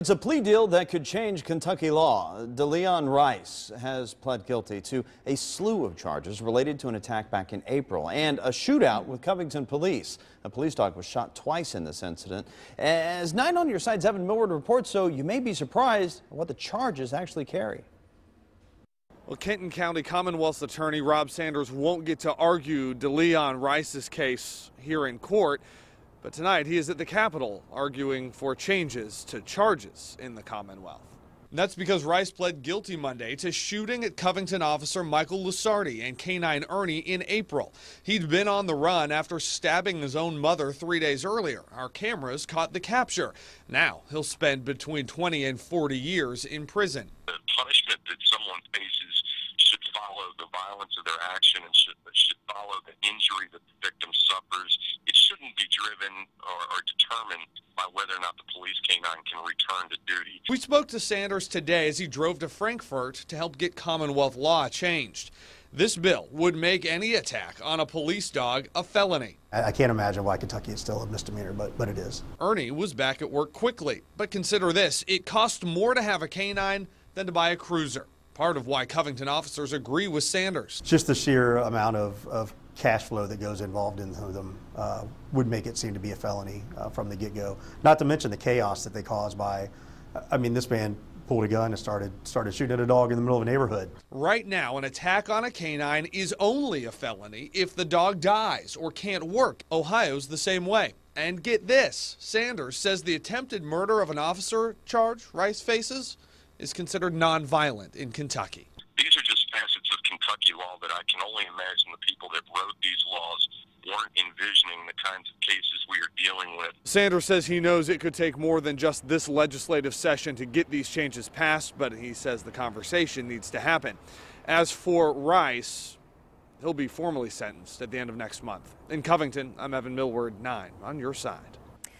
It's a plea deal that could change Kentucky law. Daleon Rice has pled guilty to a slew of charges related to an attack back in April and a shootout with Covington police. A police dog was shot twice in this incident. As 9 on your side's Evan Millward reports, so you may be surprised at what the charges actually carry. Well, Kenton County Commonwealth's attorney Rob Sanders won't get to argue Daleon Rice's case here in court. But tonight he is at the Capitol arguing for changes to charges in the Commonwealth. And that's because Rice pled guilty Monday to shooting at Covington officer Michael Lusardi and K-9 Ernie in April. He'd been on the run after stabbing his own mother 3 days earlier. Our cameras caught the capture. Now he'll spend between 20 and 40 years in prison. The punishment that someone faces should follow the violence of their action and should follow the injury that the victim suffers. It shouldn't be driven or determined by whether or not the police K-9 can return to duty. We spoke to Sanders today as he drove to Frankfort to help get Commonwealth law changed. This bill would make any attack on a police dog a felony. I can't imagine why Kentucky is still a misdemeanor, but it is. Ernie was back at work quickly, but consider this, it cost more to have a K-9 than to buy a cruiser. Part of why Covington officers agree with Sanders. Just the sheer amount of cash flow that goes involved in them would make it seem to be a felony from the get-go. Not to mention the chaos that they cause by, I mean, this man pulled a gun and started shooting at a dog in the middle of a neighborhood. Right now, an attack on a K-9 is only a felony if the dog dies or can't work. Ohio's the same way. And get this, Sanders says the attempted murder of an officer charge Rice faces is considered nonviolent in Kentucky. These are just facets of Kentucky law that I can only imagine the people that wrote these laws weren't envisioning the kinds of cases we are dealing with. Sanders says he knows it could take more than just this legislative session to get these changes passed, but he says the conversation needs to happen. As for Rice, he'll be formally sentenced at the end of next month. In Covington, I'm Evan Millward, 9 on your side.